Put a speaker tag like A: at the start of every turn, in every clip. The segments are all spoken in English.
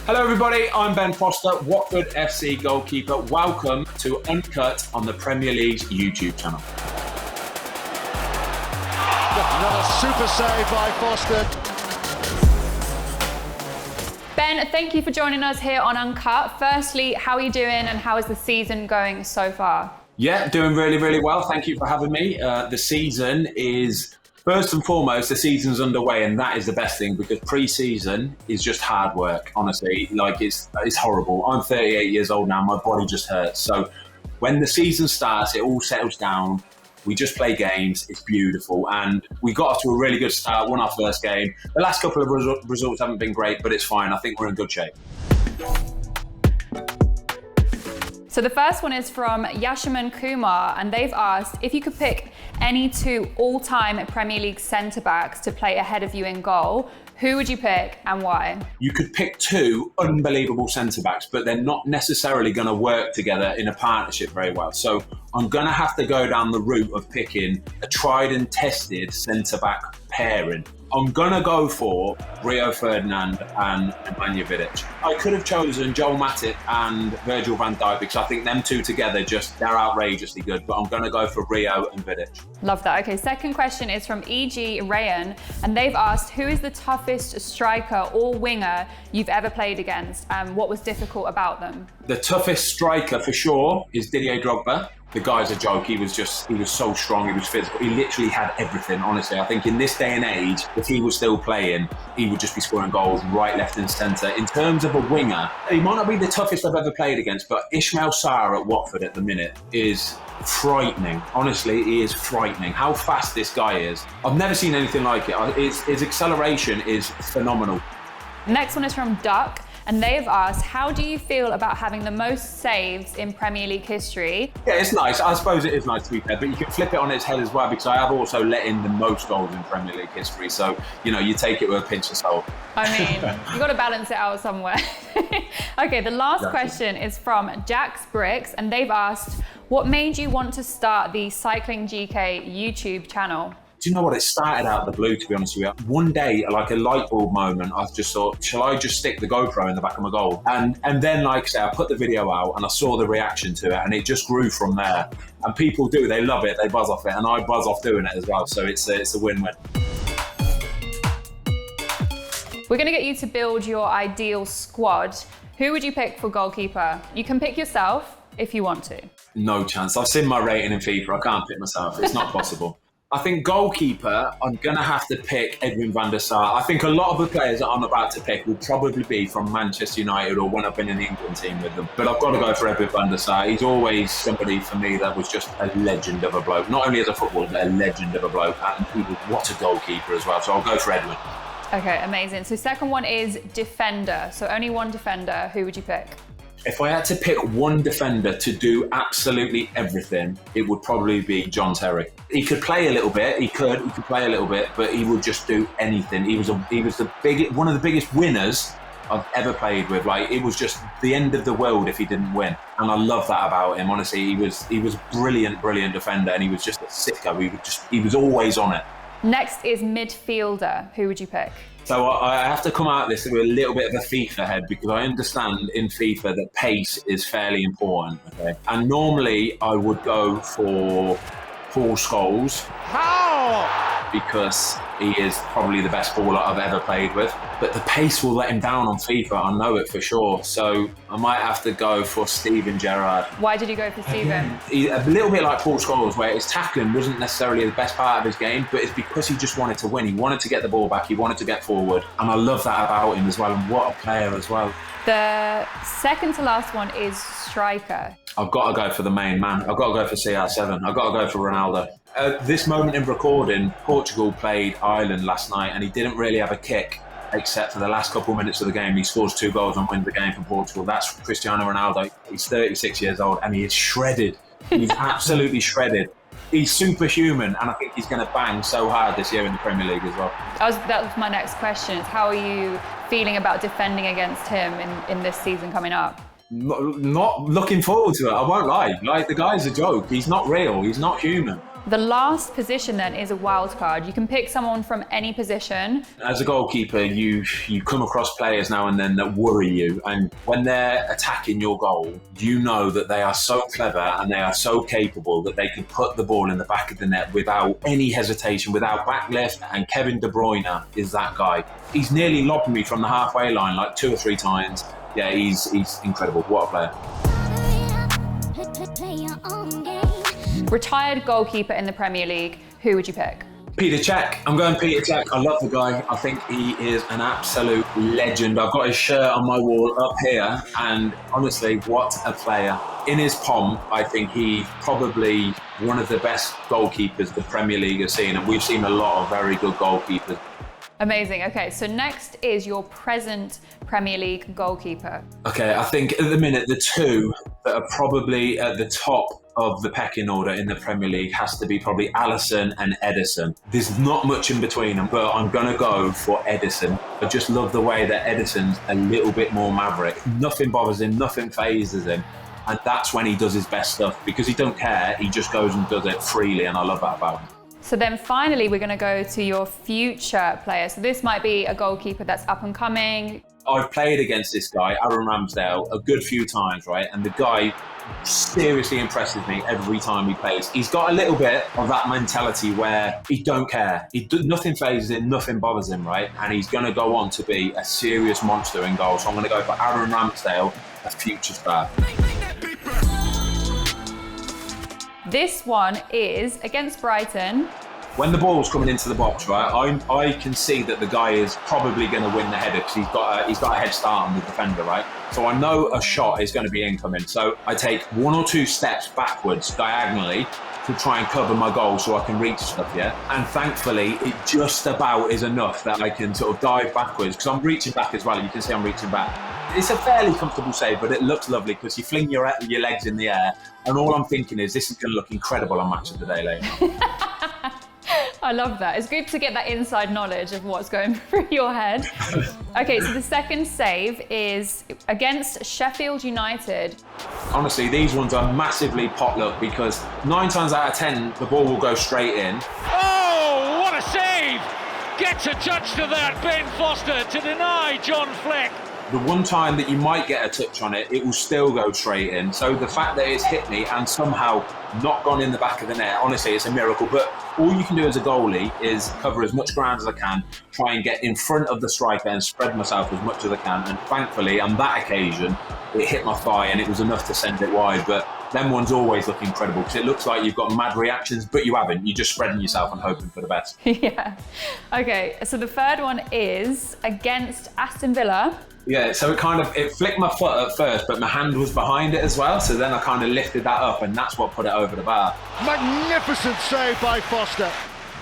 A: Hello everybody, I'm Ben Foster, Watford FC goalkeeper. Welcome to Uncut on the Premier League's YouTube channel.
B: Another super save by Foster.
C: Ben, thank you for joining us here on Uncut. Firstly, how are you doing and how is the season going so far?
A: Yeah, doing really, really well. Thank you for having me. The season is, first and foremost, the season's underway, and that is the best thing because pre-season is just hard work, honestly. Like, it's horrible. I'm 38 years old now, my body just hurts. So when the season starts, it all settles down. We just play games, it's beautiful. And we got off to a really good start, won our first game. The last couple of results haven't been great, but it's fine. I think we're in good shape.
C: So the first one is from Yashaman Kumar, and they've asked if you could pick any two all-time Premier League centre-backs to play ahead of you in goal, who would you pick and why?
A: You could pick two unbelievable centre-backs, but they're not necessarily going to work together in a partnership very well. So I'm going to have to go down the route of picking a tried and tested centre-back pairing. I'm going to go for Rio Ferdinand and Nemanja Vidic. I could have chosen Joel Matip and Virgil van Dijk because I think them two together they're outrageously good, but I'm going to go for Rio and Vidic.
C: Love that. Okay, second question is from E.G. Rayan, and they've asked who is the toughest striker or winger you've ever played against and what was difficult about them?
A: The toughest striker for sure is Didier Drogba. The guy's a joke. He was so strong. He was physical. He literally had everything, honestly. I think in this day and age, if he was still playing, he would just be scoring goals right, left and centre. In terms of a winger, he might not be the toughest I've ever played against, but Ismail Sarr at Watford at the minute is frightening. Honestly, he is frightening. How fast this guy is. I've never seen anything like it. His acceleration is phenomenal.
C: Next one is from Duck. And they've asked, how do you feel about having the most saves in Premier League history?
A: Yeah, it's nice. I suppose it is nice to be fair, but you can flip it on its head as well because I have also let in the most goals in Premier League history. So, you take it with a pinch of salt.
C: I mean, you've got to balance it out somewhere. Okay, the last question is from Jax Bricks, and they've asked, what made you want to start the Cycling GK YouTube channel?
A: Do you know what? It started out of the blue, to be honest with you. One day, like a light bulb moment, I just thought, shall I just stick the GoPro in the back of my goal? And then, like I say, I put the video out and I saw the reaction to it and it just grew from there. And people they love it, they buzz off it, and I buzz off doing it as well. So it's a win-win.
C: We're going to get you to build your ideal squad. Who would you pick for goalkeeper? You can pick yourself if you want to. No
A: chance. I've seen my rating in FIFA. I can't pick myself. It's not possible. I think goalkeeper, I'm going to have to pick Edwin van der Sar. I think a lot of the players that I'm about to pick will probably be from Manchester United or when I've been in the England team with them. But I've got to go for Edwin van der Sar. He's always somebody for me that was just a legend of a bloke. Not only as a footballer, but a legend of a bloke. And what a goalkeeper as well. So I'll go for Edwin.
C: Okay, amazing. So second one is defender. So only one defender. Who would you pick?
A: If I had to pick one defender to do absolutely everything, it would probably be John Terry. He could play a little bit, he could play a little bit, but he would just do anything. He was one of the biggest winners I've ever played with. Like, it was just the end of the world if he didn't win. And I love that about him. Honestly, he was brilliant defender, and he was just a sicko. He was always on it.
C: Next is midfielder. Who would you pick?
A: So I have to come out of this with a little bit of a FIFA head because I understand in FIFA that pace is fairly important. Okay? And normally I would go for Paul Scholes.
B: How?
A: Because he is probably the best baller I've ever played with. But the pace will let him down on FIFA, I know it for sure. So I might have to go for Steven Gerrard.
C: Why did you go for Steven?
A: A little bit like Paul Scholes, where his tackling wasn't necessarily the best part of his game, but it's because he just wanted to win. He wanted to get the ball back, he wanted to get forward. And I love that about him as well, and what a player as well.
C: The second to last one is striker.
A: I've got to go for the main man. I've got to go for CR7. I've got to go for Ronaldo. At this moment in recording, Portugal played Ireland last night and he didn't really have a kick except for the last couple of minutes of the game. He scores 2 goals and wins the game for Portugal. That's Cristiano Ronaldo. He's 36 years old and he is shredded. He's absolutely shredded. He's superhuman and I think he's going to bang so hard this year in the Premier League as well.
C: That was my next question. Is how are you feeling about defending against him in this season coming up?
A: Not looking forward to it, I won't lie. Like, the guy's a joke. He's not real. He's not human.
C: The last position then is a wild card. You can pick someone from any position.
A: As a goalkeeper, you come across players now and then that worry you, and when they're attacking your goal, you know that they are so clever and they are so capable that they can put the ball in the back of the net without any hesitation, without backlift, and Kevin De Bruyne is that guy. He's nearly lobbed me from the halfway line like 2 or 3 times. Yeah, he's incredible. What a player.
C: Retired goalkeeper in the Premier League, who would you pick?
A: Peter Cech. I'm going Peter Cech. I love the guy. I think he is an absolute legend. I've got his shirt on my wall up here, and honestly, what a player. In his pomp, I think he's probably one of the best goalkeepers the Premier League has seen, and we've seen a lot of very good goalkeepers.
C: Amazing. Okay, so next is your present Premier League goalkeeper.
A: Okay, I think at the minute, the two that are probably at the top of the pecking order in the Premier League has to be probably Alisson and Ederson. There's not much in between them, but I'm going to go for Ederson. I just love the way that Ederson's a little bit more maverick. Nothing bothers him, nothing phases him. And that's when he does his best stuff, because he don't care, he just goes and does it freely, and I love that about him.
C: So then finally, we're going to go to your future player. So this might be a goalkeeper that's up and coming.
A: I've played against this guy, Aaron Ramsdale, a good few times, right? And the guy seriously impresses me every time he plays. He's got a little bit of that mentality where he don't care. Nothing phases him, nothing bothers him, right? And he's going to go on to be a serious monster in goal. So I'm going to go for Aaron Ramsdale, a future star.
C: This one is against Brighton.
A: When the ball's coming into the box, right, I can see that the guy is probably going to win the header because he's got a head start on the defender, right? So I know a shot is going to be incoming. So I take 1 or 2 steps backwards diagonally to try and cover my goal so I can reach stuff, yeah? And thankfully, it just about is enough that I can sort of dive backwards, because I'm reaching back as well. You can see I'm reaching back. It's a fairly comfortable save, but it looks lovely because you fling your legs in the air, and all I'm thinking is this is going to look incredible on Match of the Day later on.
C: I love that. It's good to get that inside knowledge of what's going through your head. Okay, so the second save is against Sheffield United.
A: Honestly, these ones are massively potluck because 9 times out of 10, the ball will go straight in.
B: Oh, what a save! Gets a touch to that, Ben Foster, to deny John Fleck.
A: The one time that you might get a touch on it, it will still go straight in. So the fact that it's hit me and somehow not gone in the back of the net, honestly, it's a miracle. But all you can do as a goalie is cover as much ground as I can, try and get in front of the striker and spread myself as much as I can. And thankfully, on that occasion, it hit my thigh and it was enough to send it wide. But them ones always look incredible because it looks like you've got mad reactions, but you haven't. You're just spreading yourself and hoping for the best.
C: Yeah. Okay, so the third one is against Aston Villa.
A: Yeah, so it flicked my foot at first, but my hand was behind it as well. So then I kind of lifted that up, and that's what put it over the bar.
B: Magnificent save by Foster.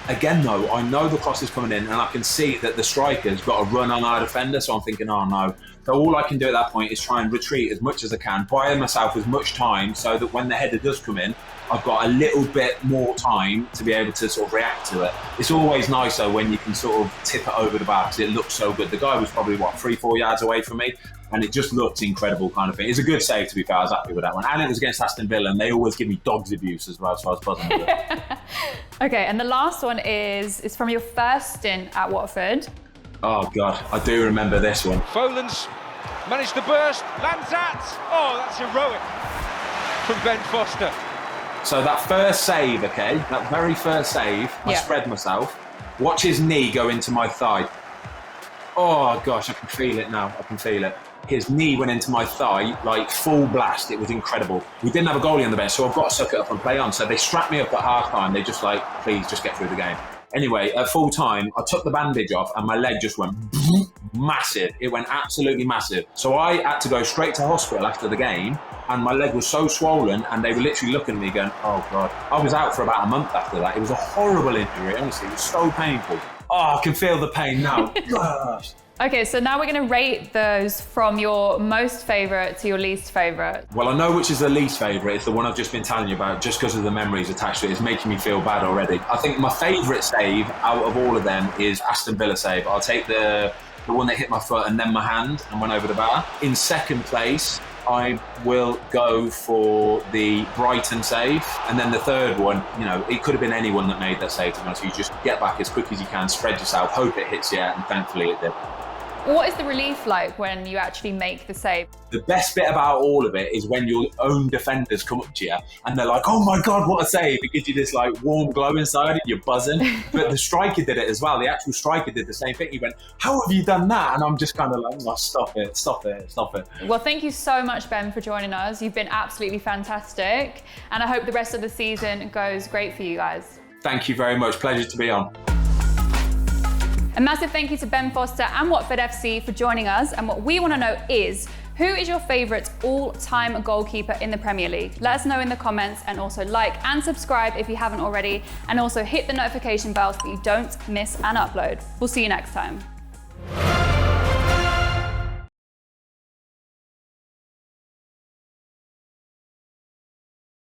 A: Again, though, I know the cross is coming in, and I can see that the striker's got a run on our defender. So I'm thinking, oh no. So all I can do at that point is try and retreat as much as I can, buy myself as much time so that when the header does come in, I've got a little bit more time to be able to sort of react to it. It's always nicer when you can sort of tip it over the bar because it looks so good. The guy was probably, 3-4 yards away from me, and it just looked incredible kind of thing. It's a good save, to be fair. I was happy with that one. And it was against Aston Villa, and they always give me dog's abuse as well, so I was buzzing with it.
C: Okay, and the last one is from your first stint at Watford.
A: Oh, God, I do remember this one.
D: Folan's managed to burst, Lanzat. Oh, that's heroic from Ben Foster.
A: So that first save, okay, that very first save, I spread myself. Watch his knee go into my thigh. Oh, gosh, I can feel it now. I can feel it. His knee went into my thigh, like full blast. It was incredible. We didn't have a goalie on the bench, so I've got to suck it up and play on. So they strapped me up at half-time. They just please, just get through the game. Anyway, at full time, I took the bandage off and my leg just went massive. It went absolutely massive. So I had to go straight to hospital after the game, and my leg was so swollen, and they were literally looking at me going, oh God. I was out for about a month after that. It was a horrible injury, honestly. It was so painful. Oh, I can feel the pain now. Gosh.
C: Okay, so now we're going to rate those from your most favourite to your least favourite.
A: Well, I know which is the least favourite. It's the one I've just been telling you about, just because of the memories attached to it. It's making me feel bad already. I think my favourite save out of all of them is Aston Villa save. I'll take the one that hit my foot and then my hand and went over the bar. In second place, I will go for the Brighton save. And then the third one, you know, it could have been anyone that made that save, to be honest. You just get back as quick as you can, spread yourself, hope it hits you, and thankfully it did.
C: What is the relief like when you actually make the save?
A: The best bit about all of it is when your own defenders come up to you and they're like, oh my God, what a save. It gives you this like warm glow inside and you're buzzing. But the striker did it as well. The actual striker did the same thing. He went, how have you done that? And I'm just kind of like, oh, stop it.
C: Well, thank you so much, Ben, for joining us. You've been absolutely fantastic. And I hope the rest of the season goes great for you guys.
A: Thank you very much. Pleasure to be on.
C: A massive thank you to Ben Foster and Watford FC for joining us. And what we want to know is, who is your favourite all-time goalkeeper in the Premier League? Let us know in the comments, and also like and subscribe if you haven't already, and also hit the notification bell so that you don't miss an upload. We'll see you next time.